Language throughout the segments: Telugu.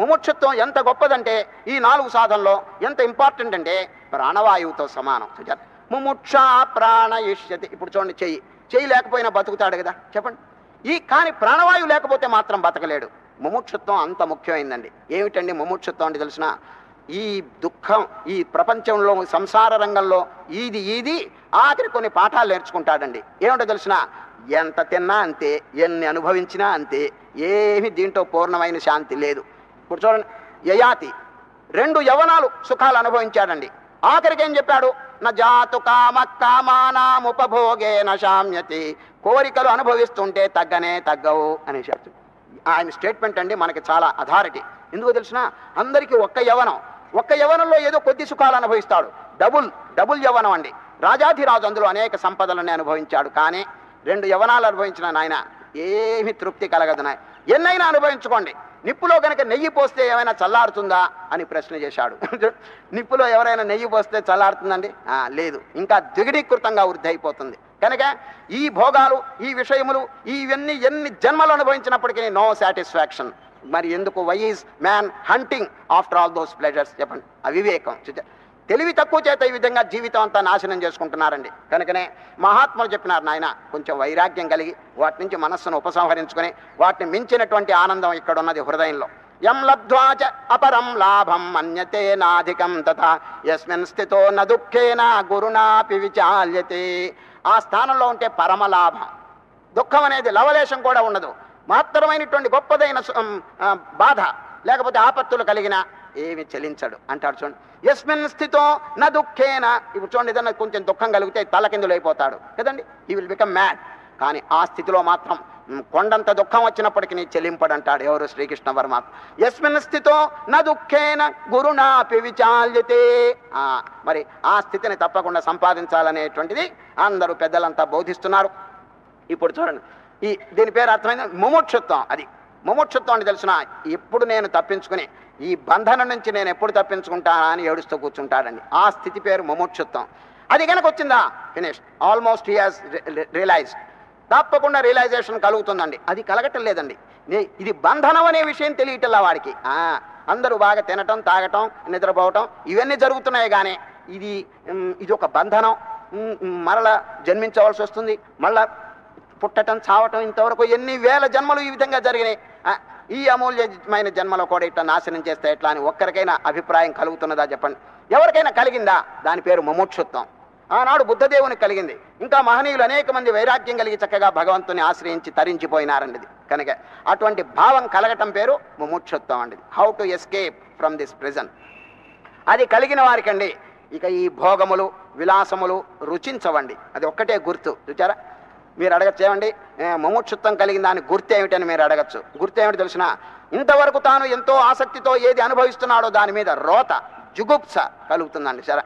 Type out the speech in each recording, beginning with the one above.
ముముక్షుత్వం ఎంత గొప్పదంటే ఈ 4 సాధనలో ఎంత ఇంపార్టెంట్ అంటే ప్రాణవాయువుతో సమానం. ముముక్ష ప్రాణయిష్యతి. ఇప్పుడు చూడండి, చెయ్యి లేకపోయినా బతుకుతాడు కదా, చెప్పండి. కానీ ప్రాణవాయువు లేకపోతే మాత్రం బతకలేడు. ముముక్షుత్వం అంత ముఖ్యమైందండి. ఏమిటండి ముముక్షుత్వం అంటే తెలిసిన? ఈ దుఃఖం, ఈ ప్రపంచంలో సంసార రంగంలో ఈది ఆఖరి కొన్ని పాఠాలు నేర్చుకుంటాడండి. ఏమిటో తెలిసిన? ఎంత తిన్నా అంతే, ఎన్ని అనుభవించినా అంతే, ఏమి దీంట్లో పూర్ణమైన శాంతి లేదు. ఇప్పుడు చూడండి, యయాతి 2 యవనాలు సుఖాలు అనుభవించాడండి. ఆఖరికి ఏం చెప్పాడు? న జాతు కామ కామానాముపభోగే నశామ్యతి. కోరికలు అనుభవిస్తుంటే తగ్గవు అనేసి ఆయన స్టేట్మెంట్ అండి మనకి చాలా అథారిటీ. ఎందుకో తెలిసిన? అందరికీ ఒక్క యవనంలో ఏదో కొద్ది సుఖాలు అనుభవిస్తాడు. డబుల్ యవనం అండి. రాజాధిరాజు అందులో అనేక సంపదలని అనుభవించాడు. కానీ 2 యవనాలు అనుభవించిన నాయన ఏమి తృప్తి కలగదు. ఎన్నైనా అనుభవించుకోండి, నిప్పులో కనుక నెయ్యి పోస్తే ఏమైనా చల్లారుతుందా అని ప్రశ్న చేశాడు. నిప్పులో ఎవరైనా నెయ్యి పోస్తే చల్లారుతుందండి? లేదు, ఇంకా దిగడీకృతంగా వృద్ధి అయిపోతుంది. కనుక ఈ భోగాలు, ఈ విషయములు, ఇవన్నీ ఎన్ని జన్మలు అనుభవించినప్పటికీ నో సాటిస్ఫాక్షన్. మరి ఎందుకు? Why is man hunting after all those pleasures? చెప్పండి. అవివేకం, తెలివి తక్కువ చేత ఈ విధంగా జీవితం అంతా నాశనం చేసుకుంటున్నారండి. కనుకనే మహాత్ములు చెప్పినారు, నాయన కొంచెం వైరాగ్యం కలిగి వాటి నుంచి మనస్సును ఉపసంహరించుకొని వాటిని మించినటువంటి ఆనందం ఇక్కడ ఉన్నది హృదయంలో. యం లబ్ధ్వాచ అపరం లాభం మన్యతే నాధికం తథా యస్మిన్ స్థితో న దుఃఖేన గురునాపి విచాల్యతే. ఆ స్థానంలో ఉంటే పరమలాభం. దుఃఖం అనేది లవలేశం కూడా ఉండదు. మహత్తరమైనటువంటి గొప్పదైన బాధ లేకపోతే ఆపత్తులు కలిగిన ఏమి చెలించడు అంటాడు. చూడండి, యస్మిన్ స్థితో న దుఃఖేన. ఇప్పుడు చూడండి, ఏదన్నా కొంచెం దుఃఖం కలిగితే తలకిందులు అయిపోతాడు కదండి, హీ విల్ బికమ్ మ్యాడ్. కానీ ఆ స్థితిలో మాత్రం కొండంత దుఃఖం వచ్చినప్పటికీ నీ చెల్లింపడంటాడు ఎవరు? శ్రీకృష్ణ పరమాత్మ. యస్మిన్ స్థితో న దుఃఖేన గురునాపి విచాల్యతే. మరి ఆ స్థితిని తప్పకుండా సంపాదించాలనేటువంటిది అందరూ పెద్దలంతా బోధిస్తున్నారు. ఇప్పుడు చూడండి, దీని పేరు అర్థమైంది ముముక్షుత్వం. అది ముముక్షుత్వం అని తెలిసిన? ఎప్పుడు నేను తప్పించుకుని ఈ బంధనం నుంచి నేను ఎప్పుడు తప్పించుకుంటానా అని ఏడుస్తూ కూర్చుంటాడండి. ఆ స్థితి పేరు ముముక్షుత్వం. అది కనుక వచ్చిందా, finish, almost he has realised. తప్పకుండా రియలైజేషన్ కలుగుతుందండి. అది కలగటం లేదండి. ఇది బంధనం అనే విషయం తెలియటల్లా వాడికి. అందరూ బాగా తినటం, తాగటం, నిద్రపోవటం ఇవన్నీ జరుగుతున్నాయి. కానీ ఇది ఒక బంధనం, మరలా జన్మించవలసి వస్తుంది, మళ్ళా పుట్టటం, చావటం, ఇంతవరకు ఎన్ని వేల జన్మలు ఈ విధంగా జరిగినాయి. ఈ అమూల్యమైన జన్మలో కూడా ఇట్లా నాశనం చేస్తే ఎట్లా అని ఒక్కరికైనా అభిప్రాయం కలుగుతున్నదా చెప్పండి? ఎవరికైనా కలిగిందా? దాని పేరు ముముక్షుత్వం. ఆనాడు బుద్ధదేవునికి కలిగింది. ఇంకా మహనీయులు అనేక మంది వైరాగ్యం కలిగి చక్కగా భగవంతుని ఆశ్రయించి తరించిపోయినారండి. కనుక అటువంటి భావం కలగటం పేరు ముముక్షుత్వం అండి. How to escape from this prison. అది కలిగిన వారికండి ఇక ఈ భోగములు, విలాసములు రుచించవండి. అది ఒక్కటే గుర్తు. చూచారా? మీరు అడగచ్చు, ఏమండి ముముక్షుత్వం కలిగిన దాని గుర్తు ఏమిటని మీరు అడగచ్చు. గుర్తు ఏమిటి తెలిసిన? ఇంతవరకు తాను ఎంతో ఆసక్తితో ఏది అనుభవిస్తున్నాడో దాని మీద రోత, జుగుప్స కలుగుతుందండి. సరే,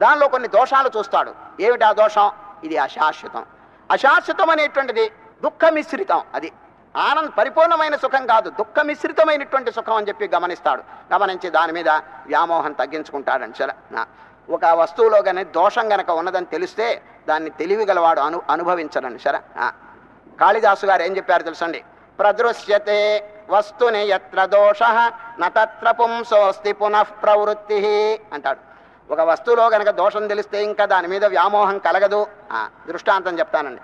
దానిలో కొన్ని దోషాలు చూస్తాడు. ఏమిటి ఆ దోషం? ఇది అశాశ్వతం. అశాశ్వతం అనేటువంటిది దుఃఖ మిశ్రితం. అది పరిపూర్ణమైన సుఖం కాదు, దుఃఖ మిశ్రితమైనటువంటి సుఖం అని చెప్పి గమనిస్తాడు. గమనించి దాని మీద వ్యామోహం తగ్గించుకుంటాడని. సరే, ఒక వస్తువులో కానీ దోషం గనక ఉన్నదని తెలిస్తే దాన్ని తెలివిగలవాడు అనుభవించడండి. సరే, కాళిదాసు గారు ఏం చెప్పారు తెలుసండి? ప్రదృశ్యతే వస్తుని యత్ర దోష నత్ర పుంసోస్తి పునః ప్రవృత్తి అంటాడు. ఒక వస్తువులో గనక దోషం తెలిస్తే ఇంకా దాని మీద వ్యామోహం కలగదు. దృష్టాంతం చెప్తానండి.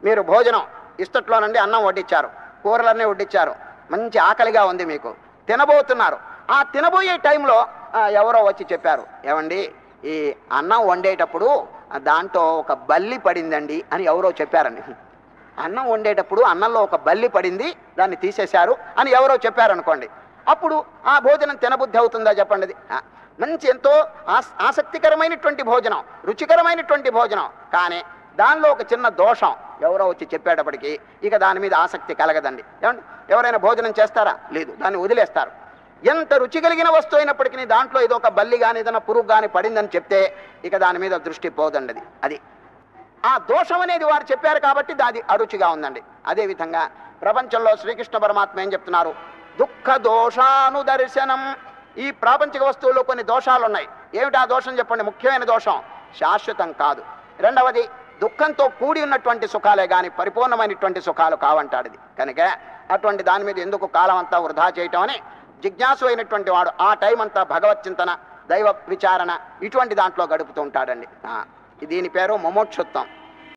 మీరు భోజనం ఇస్తట్లోనండి అన్నం వడ్డించారు, కూరలన్నీ వడ్డించారు, మంచి ఆకలిగా ఉంది, మీకు తినబోతున్నారు. ఆ తినబోయే టైంలో ఎవరో వచ్చి చెప్పారు, ఏమండి ఈ అన్నం వండేటప్పుడు దాంట్లో ఒక బల్లి పడిందండి అని ఎవరో చెప్పారండి. అన్నం వండేటప్పుడు అన్నంలో ఒక బల్లి పడింది, దాన్ని తీసేశారు అని ఎవరో చెప్పారనుకోండి. అప్పుడు ఆ భోజనం తినబుద్ధి అవుతుందా చెప్పండి? మంచి ఎంతో ఆసక్తికరమైనటువంటి భోజనం, రుచికరమైనటువంటి భోజనం, కానీ దానిలో ఒక చిన్న దోషం ఎవరో వచ్చి చెప్పేటప్పటికీ ఇక దాని మీద ఆసక్తి కలగదండి. ఏమండి, ఎవరైనా భోజనం చేస్తారా? లేదు, దాన్ని వదిలేస్తారు. ఎంత రుచి కలిగిన వస్తువు అయినప్పటికీ దాంట్లో ఏదో ఒక బల్లి కానీ ఏదైనా పురుగు కానీ పడిందని చెప్తే ఇక దాని మీద దృష్టి పోదండి. అది ఆ దోషం అనేది వారు చెప్పారు కాబట్టి అది అరుచిగా ఉందండి. అదేవిధంగా ప్రపంచంలో శ్రీకృష్ణ పరమాత్మ ఏం చెప్తున్నారు? దుఃఖ దోషానుదర్శనం. ఈ ప్రాపంచిక వస్తువుల్లో కొన్ని దోషాలు ఉన్నాయి. ఏమిటి ఆ దోషం చెప్పండి? ముఖ్యమైన దోషం శాశ్వతం కాదు. రెండవది, దుఃఖంతో కూడి ఉన్నటువంటి సుఖాలే కానీ పరిపూర్ణమైనటువంటి సుఖాలు కావంటాడు. కనుక అటువంటి దాని మీద ఎందుకు కాలం అంతా వృధా చేయటం అని జిజ్ఞాసు అయినటువంటి వాడు ఆ టైం అంతా భగవత్ చింతన, దైవ విచారణ ఇటువంటి దాంట్లో గడుపుతూ ఉంటాడండి. దీని పేరు ముముక్షుత్వం.